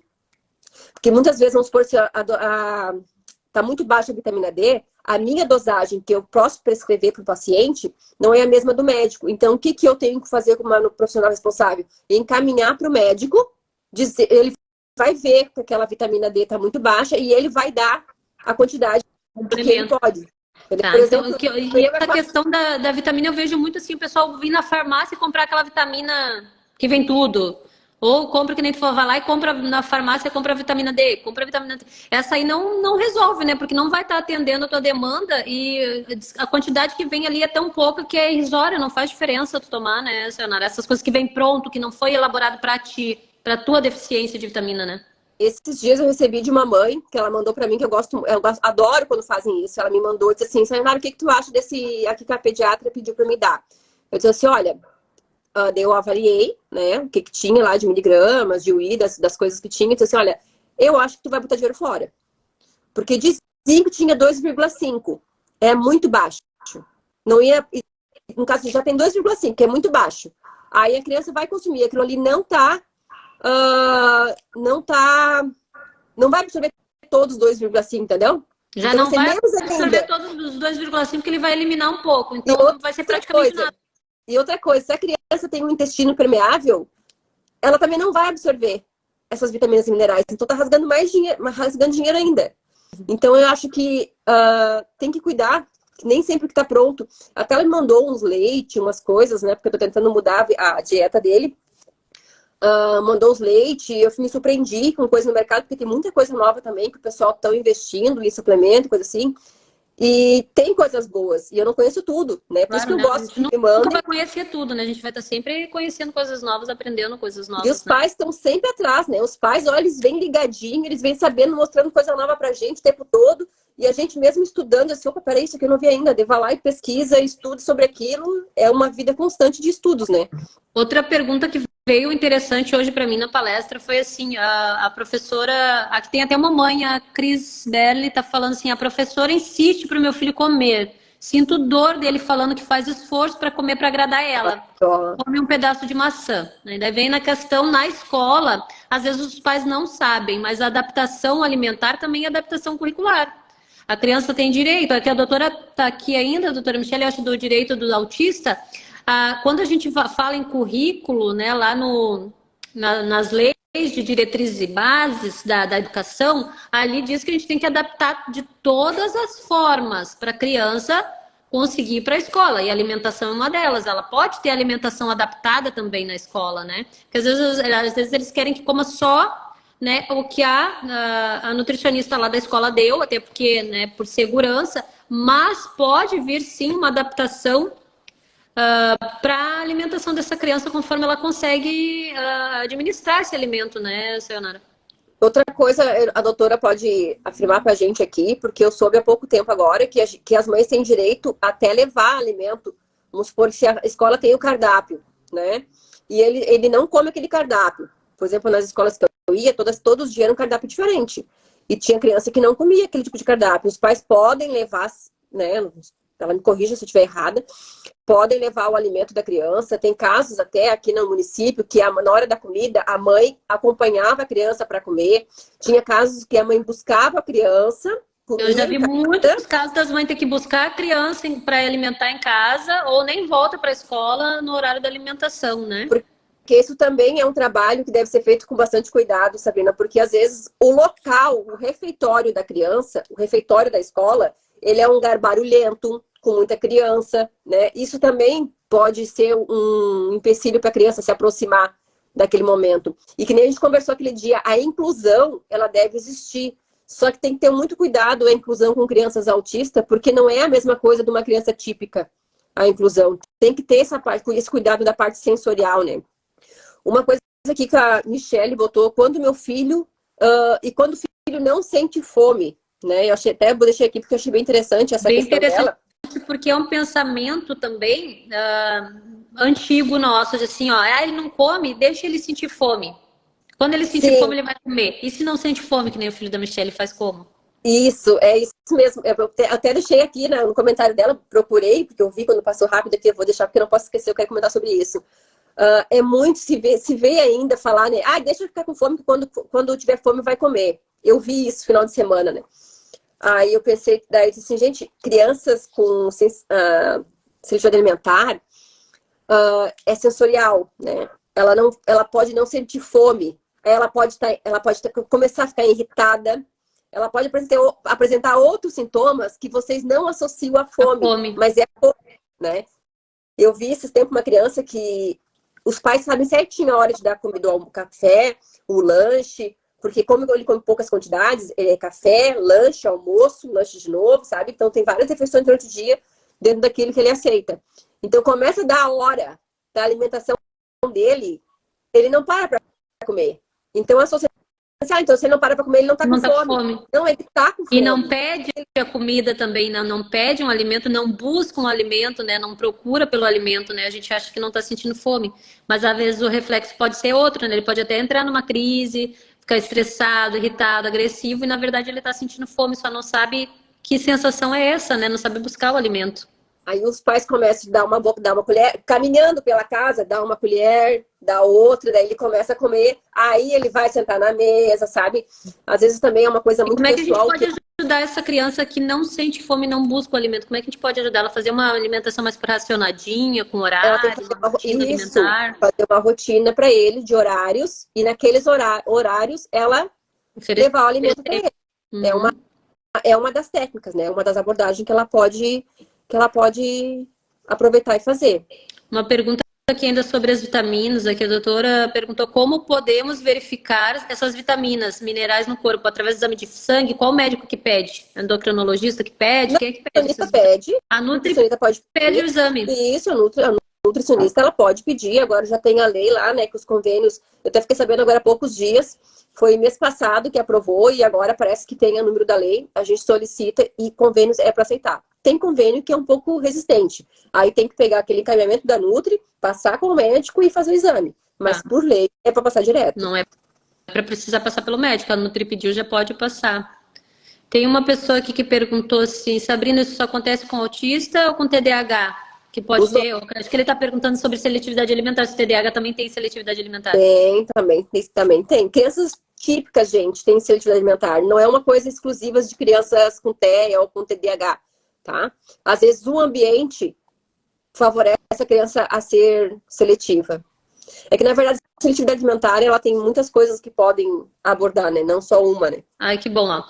Porque muitas vezes, vamos supor, se tá muito baixa a vitamina D, a minha dosagem que eu posso prescrever para o paciente não é a mesma do médico. Então, o que eu tenho que fazer como profissional responsável? Encaminhar para o médico, ele vai ver que aquela vitamina D está muito baixa e ele vai dar a quantidade que ele pode. Tá, por exemplo, então, e essa questão da vitamina, eu vejo muito assim, o pessoal vir na farmácia e comprar aquela vitamina que vem tudo. Ou compra, que nem tu falou, vai lá e compra na farmácia, compra a vitamina D, compra a vitamina D. Essa aí não resolve, né? Porque não vai estar atendendo a tua demanda e a quantidade que vem ali é tão pouca que é irrisória, não faz diferença tu tomar, né, Sayonara? Essas coisas que vem pronto, que não foi elaborado para ti, para tua deficiência de vitamina, né? Esses dias eu recebi de uma mãe, que ela mandou pra mim, que eu adoro quando fazem isso. Ela me mandou e disse assim, Sayonara, o que tu acha desse aqui que a pediatra pediu pra me dar? Eu disse assim, olha, daí eu avaliei, né, o que tinha lá de miligramas, de UI, das coisas que tinha, e disse assim, olha, eu acho que tu vai botar dinheiro fora. Porque de 5 tinha 2,5. É muito baixo. Não ia, no caso, já tem 2,5, que é muito baixo. Aí a criança vai consumir, aquilo ali não vai absorver todos os 2,5, entendeu? Já então, não vai absorver todos os 2,5, porque ele vai eliminar um pouco. Então vai ser praticamente nada. E outra coisa, se a criança tem um intestino permeável, ela também não vai absorver essas vitaminas e minerais. Então tá rasgando rasgando dinheiro ainda. Então eu acho que tem que cuidar, nem sempre que tá pronto. Até ela me mandou uns leite, umas coisas, né? Porque eu tô tentando mudar a dieta dele. Mandou os leite, eu me surpreendi com coisa no mercado, porque tem muita coisa nova também, que o pessoal tá investindo em suplemento, coisa assim. E tem coisas boas, e eu não conheço tudo, né? Por isso que eu gosto de me nunca vai conhecer tudo, né? A gente vai estar sempre conhecendo coisas novas, aprendendo coisas novas. E os pais estão sempre atrás, né? Os pais, olha, eles vêm ligadinhos, eles vêm sabendo, mostrando coisa nova pra gente o tempo todo. E a gente mesmo estudando, assim, opa, peraí, isso aqui eu não vi ainda. Vai lá e pesquisa, estude sobre aquilo. É uma vida constante de estudos, né? Outra pergunta que veio interessante hoje para mim na palestra foi assim, a professora, aqui tem até uma mãe, a Cris Berli, tá falando assim, a professora insiste para o meu filho comer. Sinto dor dele falando que faz esforço para comer para agradar ela. Come um pedaço de maçã. Daí vem na questão, na escola, às vezes os pais não sabem, mas a adaptação alimentar também é adaptação curricular. A criança tem direito, aqui a doutora está aqui ainda, a doutora Michele, eu acho do direito do autista. Quando a gente fala em currículo, né, lá nas leis de diretrizes e bases da educação, ali diz que a gente tem que adaptar de todas as formas para a criança conseguir ir para a escola. E a alimentação é uma delas. Ela pode ter alimentação adaptada também na escola, né? Porque às vezes eles querem que coma só, né, o que a nutricionista lá da escola deu, até porque, né, por segurança, mas pode vir sim uma adaptação para a alimentação dessa criança conforme ela consegue administrar esse alimento, né, Sayonara? Outra coisa, a doutora pode afirmar para a gente aqui, porque eu soube há pouco tempo agora que as mães têm direito até levar alimento. Vamos supor que se a escola tem o cardápio, né? E ele não come aquele cardápio. Por exemplo, nas escolas que eu ia, todos os dias era um cardápio diferente. E tinha criança que não comia aquele tipo de cardápio. Os pais podem levar, né? Ela me corrija se eu estiver errada, podem levar o alimento da criança. Tem casos até aqui no município que na hora da comida a mãe acompanhava a criança para comer. Tinha casos que a mãe buscava a criança. Eu já vi muitos casos das mães ter que buscar a criança para alimentar em casa ou nem volta para a escola no horário da alimentação, né? Porque isso também é um trabalho que deve ser feito com bastante cuidado, Sabrina, porque às vezes o local, o refeitório da criança, o refeitório da escola, ele é um lugar barulhento, com muita criança, né? Isso também pode ser um empecilho para a criança se aproximar daquele momento. E que nem a gente conversou aquele dia, a inclusão, ela deve existir. Só que tem que ter muito cuidado a inclusão com crianças autistas, porque não é a mesma coisa de uma criança típica. a inclusão. Tem que ter essa parte, esse cuidado da parte sensorial, né? Uma coisa aqui que a Michelle botou, quando meu filho, e quando o filho não sente fome, né? Eu achei, até deixei aqui porque eu achei bem interessante essa questão dela. Porque é um pensamento também antigo nosso, assim, ó, ele não come, deixa ele sentir fome. Quando ele sentir fome, ele vai comer. E se não sente fome, que nem o filho da Michelle, faz como? Isso, é isso mesmo. Eu até deixei aqui, né, no comentário dela, procurei, porque eu vi quando passou rápido aqui, eu vou deixar porque eu não posso esquecer, eu quero comentar sobre isso. É muito se vê ainda falar, né? Deixa eu ficar com fome, que quando tiver fome vai comer. Eu vi isso no final de semana, né? Aí eu pensei, daí eu disse assim, gente, crianças com seletividade alimentar é sensorial, né? Ela pode não sentir fome, ela pode começar a ficar irritada, ela pode apresentar outros sintomas que vocês não associam à fome. Mas é a fome, né? Eu vi esses tempos uma criança que os pais sabem certinho a hora de dar comida, o café, o lanche, porque como ele come poucas quantidades, é café, lanche, almoço, lanche de novo, sabe? Então tem várias refeições durante o dia dentro daquilo que ele aceita. Então começa a dar a hora da alimentação dele, ele não para comer. Então a sociedade então se ele não para comer, ele não tá com fome. Não, ele tá com fome. E não pede a comida também, não pede um alimento, não busca um alimento, né? Não procura pelo alimento, né? A gente acha que não tá sentindo fome. Mas às vezes o reflexo pode ser outro, né? Ele pode até entrar numa crise, ficar estressado, irritado, agressivo, e na verdade ele tá sentindo fome, só não sabe que sensação é essa, né? Não sabe buscar o alimento. Aí os pais começam a dar uma colher, caminhando pela casa, dá uma colher, dá outra, daí ele começa a comer, aí ele vai sentar na mesa, sabe? Às vezes também é uma coisa muito pessoal. Como é que a gente pode ajudar essa criança que não sente fome e não busca o alimento? Como é que a gente pode ajudar ela a fazer uma alimentação mais racionadinha, com horário, ela tem que fazer uma rotina alimentar? Fazer uma rotina para ele de horários, e naqueles horários ela levar o alimento para ele. Uhum. É uma das técnicas, né? Uma das abordagens que ela pode aproveitar e fazer. Uma pergunta aqui ainda sobre as vitaminas. Aqui a doutora perguntou como podemos verificar essas vitaminas, minerais no corpo, através do exame de sangue. Qual médico que pede? Endocrinologista que pede? Quem é que pede? A nutricionista pode pedir o exame. Isso, a nutricionista ela pode pedir. Agora já tem a lei lá, né, que os convênios... Eu até fiquei sabendo agora há poucos dias. Foi mês passado que aprovou e agora parece que tem o número da lei. A gente solicita e convênios é para aceitar. Tem convênio que é um pouco resistente. Aí tem que pegar aquele encaminhamento da Nutri, passar com o médico e fazer o exame. Mas por lei é para passar direto. Não é para precisar passar pelo médico. A Nutri pediu, já pode passar. Tem uma pessoa aqui que perguntou assim, Sabrina, isso só acontece com autista ou com TDAH? Que pode ser, acho que ele está perguntando sobre seletividade alimentar. Se o TDAH também tem seletividade alimentar. Também tem. Crianças típicas, gente, tem seletividade alimentar. Não é uma coisa exclusiva de crianças com TEA ou com TDAH. Tá? Às vezes o ambiente favorece a criança a ser seletiva. É que, na verdade, a seletividade alimentar, ela tem muitas coisas que podem abordar, né? Não só uma, né? Ai, que bom, ó.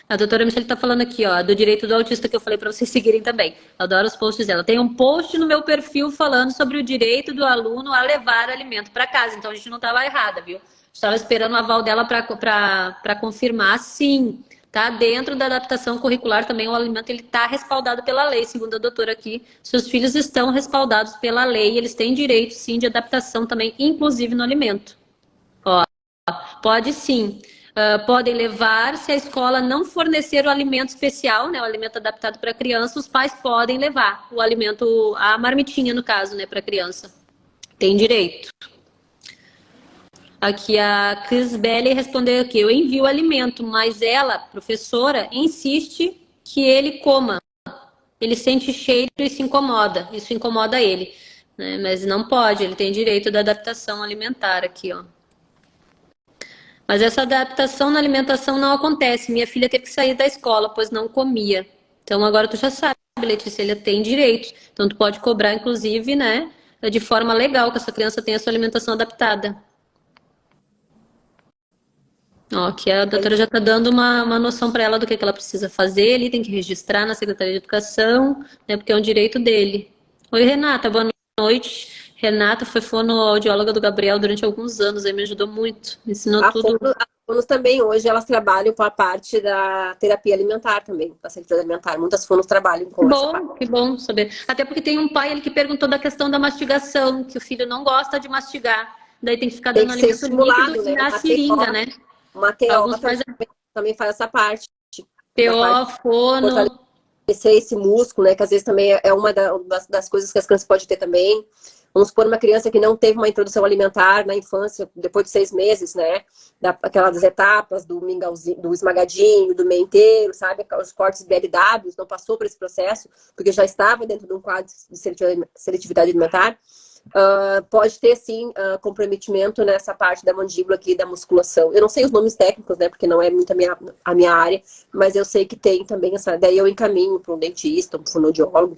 A doutora Michelle está falando aqui, ó, do direito do autista que eu falei para vocês seguirem também. Adoro os posts dela. Tem um post no meu perfil falando sobre o direito do aluno a levar alimento para casa. Então, a gente não estava errada, viu? Estava esperando o aval dela para confirmar, sim. Tá? Dentro da adaptação curricular também o alimento ele está respaldado pela lei, segundo a doutora aqui. Seus filhos estão respaldados pela lei, eles têm direito sim de adaptação também, inclusive no alimento. Ó, pode sim. Podem levar, se a escola não fornecer o alimento especial, né, o alimento adaptado para criança, os pais podem levar o alimento, a marmitinha no caso, né, para criança. Tem direito. Aqui a Cris Belli respondeu aqui, eu envio o alimento, mas ela, professora, insiste que ele coma. Ele sente cheiro e se incomoda, isso incomoda ele, né? Mas não pode, ele tem direito da adaptação alimentar aqui, ó. Mas essa adaptação na alimentação não acontece, minha filha teve que sair da escola, pois não comia. Então agora tu já sabe, Letícia, ele tem direito, então tu pode cobrar, inclusive, né, de forma legal, que essa criança tenha a sua alimentação adaptada. Ó, que a doutora já está dando uma noção para ela do que ela precisa fazer. Ele tem que registrar na Secretaria de Educação, né, porque é um direito dele. Oi, Renata, boa noite. Renata foi fonoaudióloga do Gabriel durante alguns anos, aí me ajudou muito, me ensinou tudo. fonos também, hoje elas trabalham com a parte da terapia alimentar também, da seletividade alimentar. Muitas fonos trabalham com essa parte. Que bom saber. Até porque tem um pai ele que perguntou da questão da mastigação, que o filho não gosta de mastigar. Daí tem que ficar Tem dando que ser alimento estimulado, líquido né? na seringa, né? Uma TO Alguns pais também faz essa parte. PO, fono. Esse músculo, né? Que às vezes também é uma das coisas que as crianças podem ter também. Vamos supor uma criança que não teve uma introdução alimentar na infância, depois de 6 meses, né? Aquelas etapas do mingauzinho, do esmagadinho, do meio inteiro, sabe? Os cortes BLWs, não passou por esse processo, porque já estava dentro de um quadro de seletividade alimentar. Pode ter, sim, comprometimento nessa parte da mandíbula aqui, da musculação. Eu não sei os nomes técnicos, né? Porque não é muito a minha área, mas eu sei que tem também essa... Daí eu encaminho para um dentista, um fonoaudiólogo,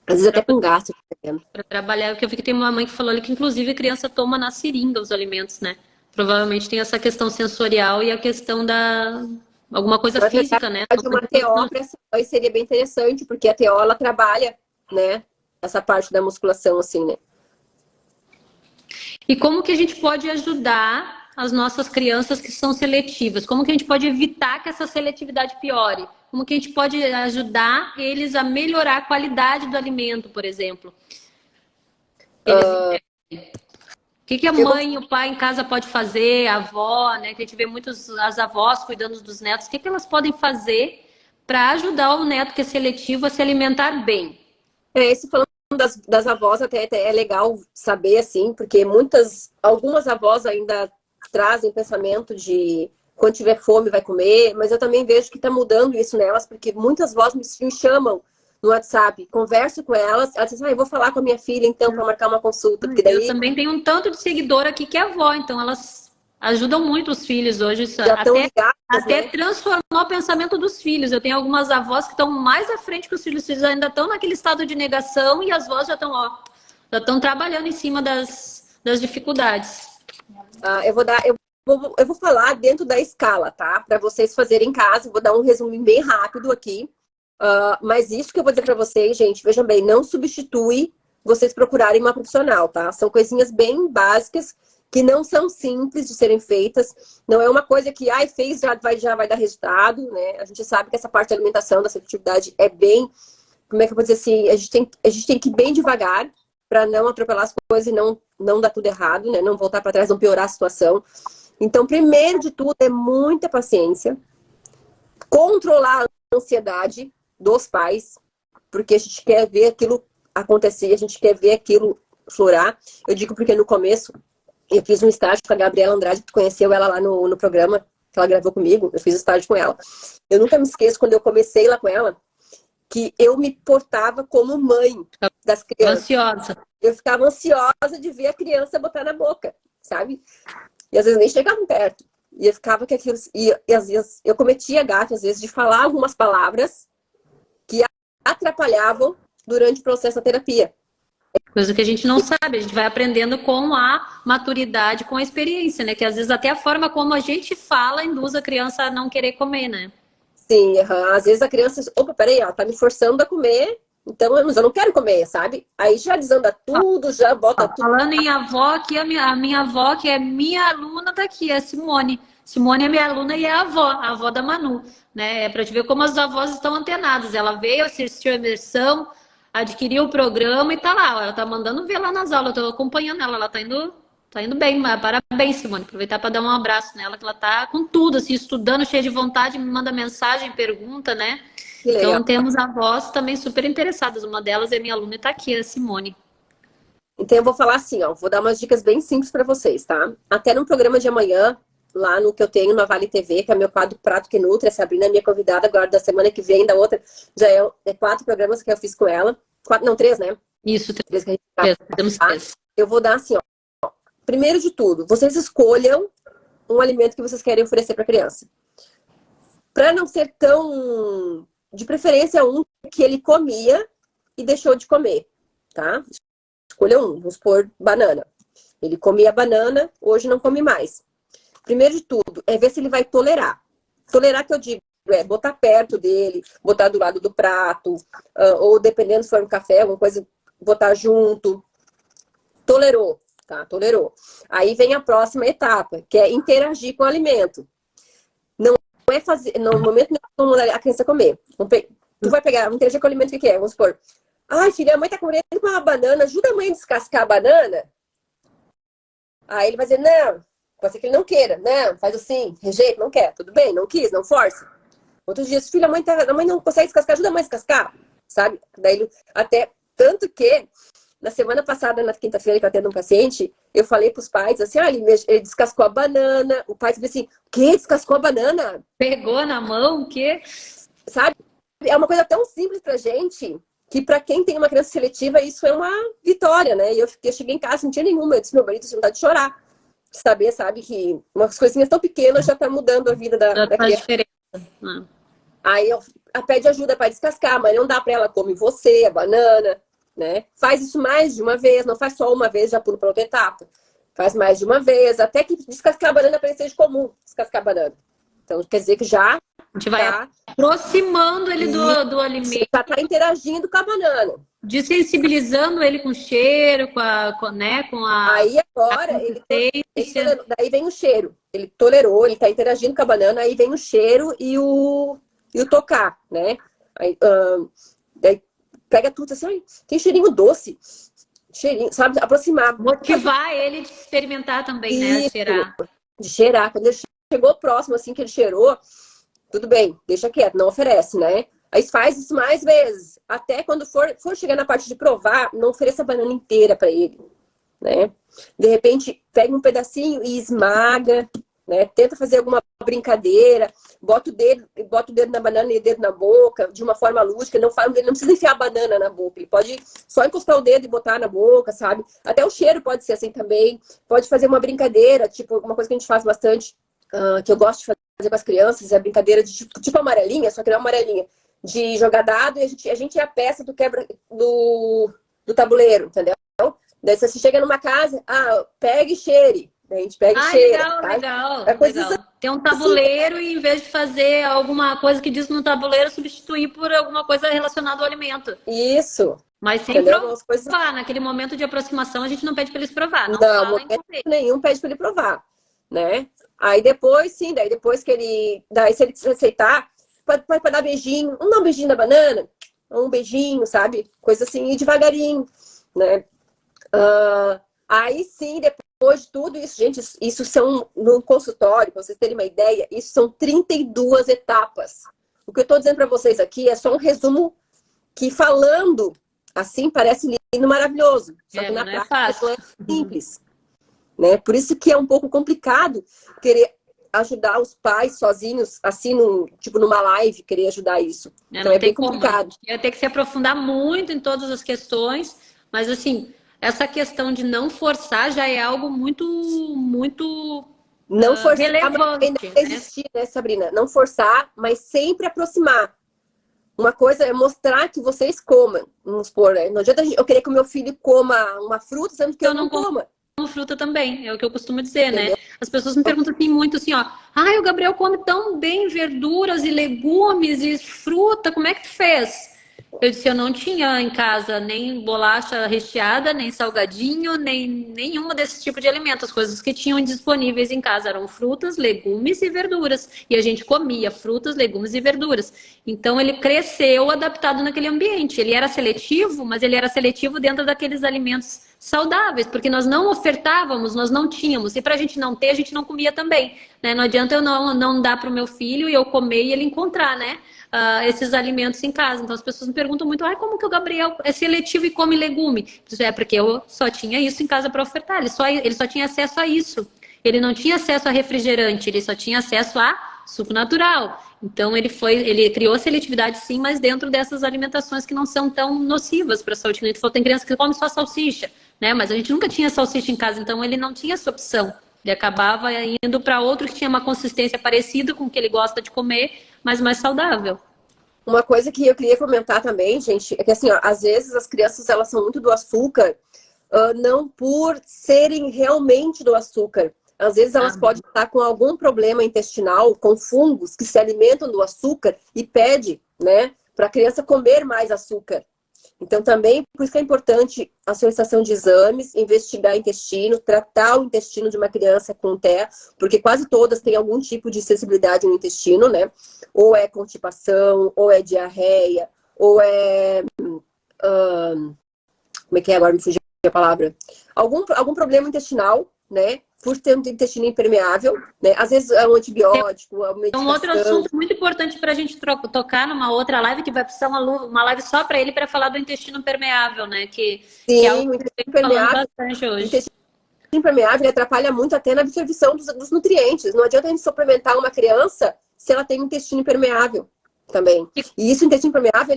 às vezes até com gasto. Para trabalhar, porque eu vi que tem uma mãe que falou ali que inclusive a criança toma na seringa os alimentos, né? Provavelmente tem essa questão sensorial e a questão da... alguma coisa física, né? Uma TO para essa mãe seria bem interessante, porque a TO, ela trabalha, né? Essa parte da musculação, assim, né? E como que a gente pode ajudar as nossas crianças que são seletivas? Como que a gente pode evitar que essa seletividade piore? Como que a gente pode ajudar eles a melhorar a qualidade do alimento, por exemplo? O que a mãe e o pai em casa pode fazer, a avó, né? Que a gente vê as avós cuidando dos netos. O que elas podem fazer para ajudar o neto que é seletivo a se alimentar bem? Esse falando das avós até é legal saber, assim, porque algumas avós ainda trazem pensamento de quando tiver fome vai comer, mas eu também vejo que está mudando isso nelas, porque muitas avós me chamam no WhatsApp, converso com elas dizem, eu vou falar com a minha filha então para marcar uma consulta. Porque daí... Eu também tenho um tanto de seguidor aqui que é avó, então elas ajudam muito os filhos hoje, até transformar o pensamento dos filhos. Eu tenho algumas avós que estão mais à frente que os filhos ainda estão naquele estado de negação e as avós já estão trabalhando em cima das dificuldades. Eu vou falar dentro da escala, tá? Para vocês fazerem em casa, vou dar um resumo bem rápido aqui. Mas isso que eu vou dizer para vocês, gente, vejam bem, não substitui vocês procurarem uma profissional, tá? São coisinhas bem básicas que não são simples de serem feitas. Não é uma coisa que, fez, já vai dar resultado, né? A gente sabe que essa parte da alimentação, da seletividade é bem... Como é que eu vou dizer assim? A gente tem que ir bem devagar para não atropelar as coisas e não dar tudo errado, né? Não voltar para trás, não piorar a situação. Então, primeiro de tudo, é muita paciência. Controlar a ansiedade dos pais, porque a gente quer ver aquilo acontecer, a gente quer ver aquilo florar. Eu digo porque no começo eu fiz um estágio com a Gabriela Andrade, que tu conheceu ela lá no programa que ela gravou comigo, eu fiz estágio com ela. Eu nunca me esqueço, quando eu comecei lá com ela, que eu me portava como mãe das crianças. Ansiosa. Eu ficava ansiosa de ver a criança botar na boca, sabe? E às vezes nem chegavam perto. E eu ficava com aquilo... E às vezes eu cometia gafe, às vezes, de falar algumas palavras que atrapalhavam durante o processo da terapia. Coisa que a gente não sabe, a gente vai aprendendo com a maturidade, com a experiência, né? Que às vezes até a forma como a gente fala induz a criança a não querer comer, né? Sim, às vezes a criança... Opa, peraí, ela tá me forçando a comer, então eu não quero comer, sabe? Aí já desanda tudo, já bota tudo. Falando em avó, aqui a minha avó, que é minha aluna, tá aqui, é a Simone. Simone é minha aluna e é a avó da Manu, né? É pra te ver como as avós estão antenadas. Ela veio, assistiu a imersão, adquiriu o programa e tá lá. Ela tá mandando ver lá nas aulas, eu tô acompanhando ela tá indo bem. Parabéns, Simone. Aproveitar para dar um abraço nela, que ela tá com tudo, assim, estudando, cheia de vontade, me manda mensagem, pergunta, né? Então temos avós também super interessadas. Uma delas é minha aluna e tá aqui, a Simone. Então eu vou falar assim, vou dar umas dicas bem simples para vocês, tá? Até no programa de amanhã, lá no que eu tenho na Vale TV, que é meu quadro Prato que Nutre, a Sabrina é minha convidada agora da semana que vem, da outra, já é 4 programas que eu fiz com ela. 3, né? Isso, 3 que a gente temos 3. Eu vou dar assim, primeiro de tudo, vocês escolham um alimento que vocês querem oferecer para a criança. Para não ser tão... De preferência, um que ele comia e deixou de comer, tá? Escolha um, vamos supor, banana. Ele comia banana, hoje não come mais. Primeiro de tudo, é ver se ele vai tolerar. Tolerar, que eu digo, é botar perto dele, botar do lado do prato, ou dependendo se for um café, alguma coisa, botar junto. Tolerou, tá? Tolerou. Aí vem a próxima etapa, que é interagir com o alimento. é fazer, no momento não mandar a criança comer. Tu vai pegar, vamos interagir com o alimento que é, vamos supor. Ai, filha, a mãe tá comendo com uma banana, ajuda a mãe a descascar a banana. Aí ele vai dizer, não, pode ser que ele não queira. Não, faz assim, rejeita, não quer. Tudo bem, não quis, não force. Outros dias, filha, a mãe não consegue descascar, ajuda a mãe a descascar, sabe? Daí ele, até, tanto que, na semana passada, na quinta-feira, que eu atendo um paciente, eu falei pros pais, assim, ele descascou a banana. O pai disse assim, o quê? Descascou a banana? Pegou na mão, o quê? Sabe? É uma coisa tão simples pra gente, que pra quem tem uma criança seletiva, isso é uma vitória, né? E eu cheguei em casa, não tinha nenhuma. Eu disse, meu marido, você não tá de chorar. Saber, sabe, que umas coisinhas tão pequenas já tá mudando a vida da faz criança. diferença. Aí ela pede ajuda para descascar, mas não dá para ela, come você, a banana, né? Faz isso mais de uma vez, não faz só uma vez, já pula para outra etapa. Faz mais de uma vez, até que descascar a banana para ele seja comum, descascar a banana. Então, quer dizer que já... A gente vai aproximando ele do alimento. Já está interagindo com a banana. Desensibilizando ele com o cheiro, com a Aí agora, daí vem o cheiro. Ele tolerou, ele está interagindo com a banana, aí vem o cheiro e o tocar, né? Aí, daí pega tudo assim, tem cheirinho doce. Cheirinho, sabe? Aproximar. Motivar ele de experimentar também, né? De cheirar. De cheirar. Quando ele chegou próximo, assim, que ele cheirou, tudo bem, deixa quieto, não oferece, né? Aí faz isso mais vezes. Até quando for chegar na parte de provar, não ofereça a banana inteira para ele, né? De repente, pega um pedacinho e esmaga, né? Tenta fazer alguma brincadeira, bota o dedo na banana e o dedo na boca, de uma forma lúdica. Ele não precisa enfiar a banana na boca. Ele pode só encostar o dedo e botar na boca, sabe? Até o cheiro pode ser assim também. Pode fazer uma brincadeira, tipo, uma coisa que a gente faz bastante, que eu gosto de fazer com as crianças, é a brincadeira de tipo amarelinha, só que não é amarelinha. De jogar dado e a gente é a peça do do tabuleiro, entendeu? Daí você chega numa casa, pega e cheire. Daí a gente pega e cheira. Legal, tá? legal, É coisa legal. Tem um tabuleiro e em vez de fazer alguma coisa que diz no tabuleiro, substituir por alguma coisa relacionada ao alimento. Isso. Mas sem provar. Naquele momento de aproximação, a gente não pede para eles provar. Não, momento nenhum pede para ele provar, né? Aí depois, sim, depois que ele... Daí se ele aceitar, pode dar beijinho. Não dá um beijinho na banana? Um beijinho, sabe? Coisa assim, e devagarinho, né? Aí sim, depois de tudo isso, gente, isso são, no consultório, para vocês terem uma ideia, isso são 32 etapas. O que eu estou dizendo para vocês aqui é só um resumo que falando assim parece lindo, maravilhoso. Só que na prática não é simples. Né? Por isso que é um pouco complicado querer ajudar os pais sozinhos, assim, numa live, querer ajudar isso. Então é bem complicado. Ia ter que se aprofundar muito em todas as questões, mas assim, essa questão de não forçar já é algo muito, muito não forçar, relevante. Mas não existir, né, Sabrina? Não forçar, mas sempre aproximar. Uma coisa é mostrar que vocês comam. Vamos supor, né? Não adianta eu querer que o meu filho coma uma fruta, sendo que eu não coma. Fruta também, é o que eu costumo dizer, entendeu? Né? As pessoas me perguntam assim, muito assim, ó. O Gabriel come tão bem verduras e legumes e fruta, como é que tu fez? Eu disse, eu não tinha em casa nem bolacha recheada, nem salgadinho, nem nenhuma desse tipo de alimentos. As coisas que tinham disponíveis em casa eram frutas, legumes e verduras. E a gente comia frutas, legumes e verduras. Então ele cresceu adaptado naquele ambiente. Ele era seletivo, mas ele era seletivo dentro daqueles alimentos saudáveis, porque nós não ofertávamos, nós não tínhamos. E para a gente não ter, a gente não comia também. Né? Não adianta eu não dar para o meu filho e eu comer e ele encontrar, né? Esses alimentos em casa. Então as pessoas me perguntam muito, como que o Gabriel é seletivo e come legume? Isso é porque eu só tinha isso em casa para ofertar, ele só tinha acesso a isso. Ele não tinha acesso a refrigerante, ele só tinha acesso a suco natural. Então ele criou seletividade sim, mas dentro dessas alimentações que não são tão nocivas para a saúde. A gente falou, tem criança que come só salsicha, né? Mas a gente nunca tinha salsicha em casa, então ele não tinha essa opção. Ele acabava indo para outro que tinha uma consistência parecida com o que ele gosta de comer, mas mais saudável. Uma coisa que eu queria comentar também, gente, é que assim, às vezes as crianças elas são muito do açúcar, não por serem realmente do açúcar. Às vezes elas podem estar com algum problema intestinal, com fungos que se alimentam do açúcar e pede, né, para a criança comer mais açúcar. Então, também, por isso que é importante a solicitação de exames, investigar intestino, tratar o intestino de uma criança com TEA, porque quase todas têm algum tipo de sensibilidade no intestino, né? Ou é constipação, ou é diarreia, ou é... como é que é? Agora me fugiu a palavra. Algum problema intestinal, né? Por ter um intestino impermeável, né? Às vezes é um antibiótico, uma É um medicação. outro assunto muito importante para a gente tocar numa outra live, que vai precisar uma live só para ele, para falar do intestino permeável, né? Que é Sim, algo o que intestino eu falando impermeável. bastante hoje. O intestino impermeável ele atrapalha muito até na absorção dos nutrientes. Não adianta a gente suplementar uma criança se ela tem um intestino impermeável também. E isso, o intestino impermeável,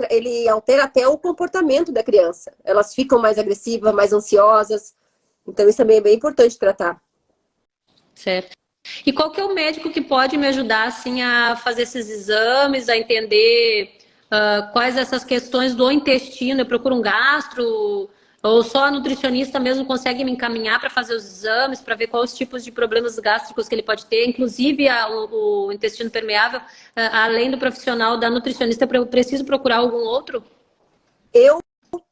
ele altera até o comportamento da criança. Elas ficam mais agressivas, mais ansiosas. Então, isso também é bem importante tratar. Certo. E qual que é o médico que pode me ajudar, assim, a fazer esses exames, a entender quais essas questões do intestino? Eu procuro um gastro, ou só a nutricionista mesmo consegue me encaminhar para fazer os exames, para ver quais os tipos de problemas gástricos que ele pode ter, inclusive o intestino permeável, além do profissional da nutricionista, eu preciso procurar algum outro? Eu,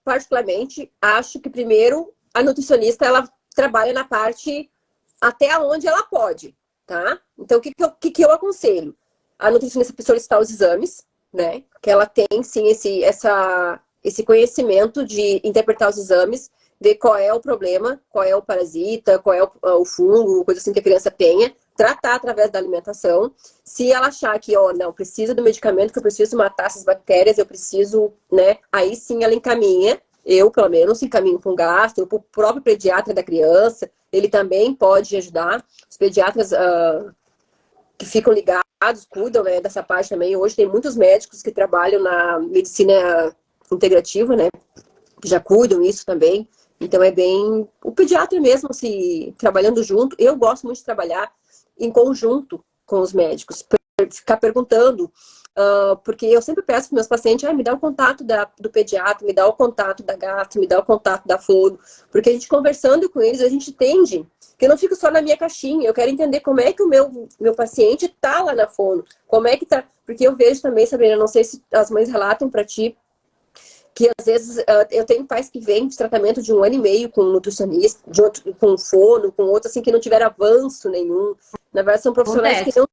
particularmente, acho que primeiro a nutricionista ela trabalha na parte até onde ela pode, tá? Então, o que eu aconselho? A nutricionista solicitar os exames, né? Que ela tem, sim, esse conhecimento de interpretar os exames, ver qual é o problema, qual é o parasita, qual é o fungo, coisa assim que a criança tenha, tratar através da alimentação. Se ela achar que, não, precisa do medicamento, que eu preciso matar essas bactérias, eu preciso, né? Aí sim ela encaminha, eu pelo menos encaminho para um gastro, para o próprio pediatra da criança, ele também pode ajudar. Os pediatras que ficam ligados, cuidam, né, dessa parte também. Hoje tem muitos médicos que trabalham na medicina integrativa, né, que já cuidam isso também. Então é bem... O pediatra mesmo, se trabalhando junto, eu gosto muito de trabalhar em conjunto com os médicos, ficar perguntando, porque eu sempre peço para meus pacientes, me dá o contato do pediatra, me dá o contato da gastro, me dá o contato da fono, porque a gente conversando com eles, a gente entende que eu não fico só na minha caixinha, eu quero entender como é que o meu paciente tá lá na fono, como é que tá, porque eu vejo também, Sabrina, não sei se as mães relatam para ti, que às vezes eu tenho pais que vêm de tratamento de 1 ano e meio com um nutricionista, com fono, com outro, assim, que não tiveram avanço nenhum. Na verdade, são profissionais que não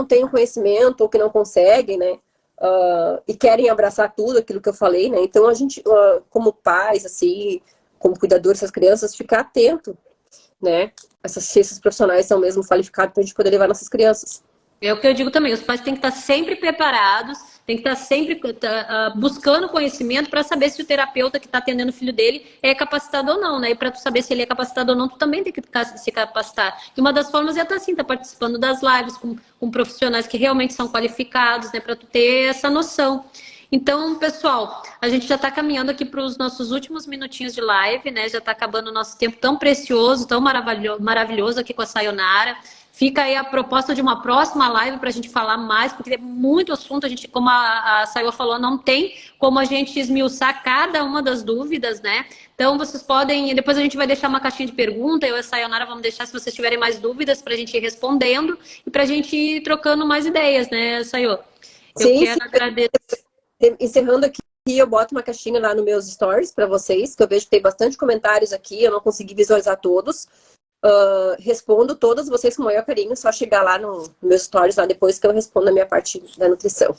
têm o conhecimento, ou que não conseguem, né? E querem abraçar tudo aquilo que eu falei, né? Então, a gente, como pais, assim, como cuidadores dessas crianças, ficar atento, né? Se esses profissionais são mesmo qualificados para a gente poder levar nossas crianças. É o que eu digo também, os pais têm que estar sempre preparados, tem que estar sempre buscando conhecimento para saber se o terapeuta que está atendendo o filho dele é capacitado ou não, né? E para tu saber se ele é capacitado ou não, tu também tem que se capacitar. E uma das formas é estar assim, tá participando das lives com profissionais que realmente são qualificados, né? Para tu ter essa noção. Então, pessoal, a gente já está caminhando aqui para os nossos últimos minutinhos de live, né? Já está acabando o nosso tempo tão precioso, tão maravilhoso aqui com a Sayonara. Fica aí a proposta de uma próxima live para a gente falar mais, porque tem muito assunto. A gente, como a Sayo falou, não tem como a gente esmiuçar cada uma das dúvidas, né? Então, vocês podem... Depois a gente vai deixar uma caixinha de pergunta. Eu e a Sayonara vamos deixar, se vocês tiverem mais dúvidas, para a gente ir respondendo e para a gente ir trocando mais ideias, né, Sayo? Eu quero agradecer. Encerrando aqui, eu boto uma caixinha lá nos meus stories para vocês, que eu vejo que tem bastante comentários aqui, eu não consegui visualizar todos. Respondo todos vocês com o maior carinho, só chegar lá no meus stories lá depois que eu respondo a minha parte da nutrição.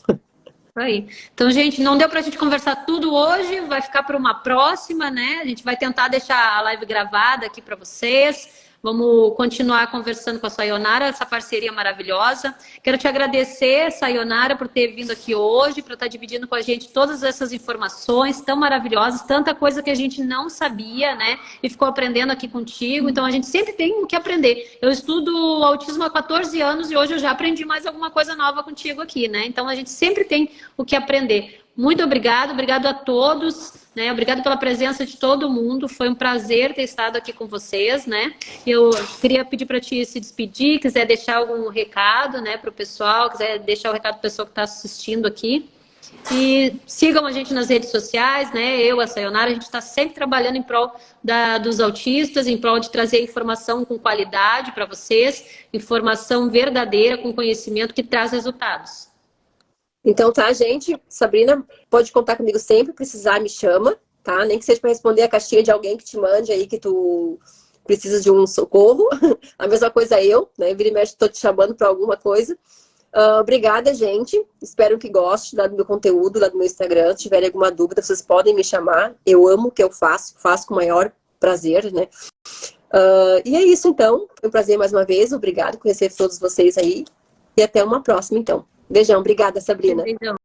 Aí. Então, gente, não deu pra gente conversar tudo hoje, vai ficar para uma próxima, né? A gente vai tentar deixar a live gravada aqui para vocês. Vamos continuar conversando com a Sayonara, essa parceria maravilhosa. Quero te agradecer, Sayonara, por ter vindo aqui hoje, por estar dividindo com a gente todas essas informações tão maravilhosas, tanta coisa que a gente não sabia, né? E ficou aprendendo aqui contigo. Então, a gente sempre tem o que aprender. Eu estudo autismo há 14 anos e hoje eu já aprendi mais alguma coisa nova contigo aqui, né? Então, a gente sempre tem o que aprender. Muito obrigado a todos, né? Obrigado pela presença de todo mundo. Foi um prazer ter estado aqui com vocês, né? Eu queria pedir para ti se despedir, quiser deixar algum recado, né, para o pessoal, quiser deixar o recado para o pessoal que está assistindo aqui. E sigam a gente nas redes sociais, né? Eu, a Sayonara, a gente está sempre trabalhando em prol dos autistas, em prol de trazer informação com qualidade para vocês, informação verdadeira, com conhecimento que traz resultados. Então tá, gente. Sabrina, pode contar comigo sempre, precisar, me chama, tá? Nem que seja para responder a caixinha de alguém que te mande aí que tu precisa de um socorro. A mesma coisa eu, né? Vira e mexe, tô te chamando para alguma coisa. Obrigada, gente. Espero que goste do meu conteúdo lá do meu Instagram. Se tiverem alguma dúvida, vocês podem me chamar. Eu amo o que eu faço com o maior prazer, né? E é isso, então. Foi um prazer mais uma vez. Obrigado por conhecer todos vocês aí. E até uma próxima, então. Beijão. Obrigada, Sabrina. Beijão.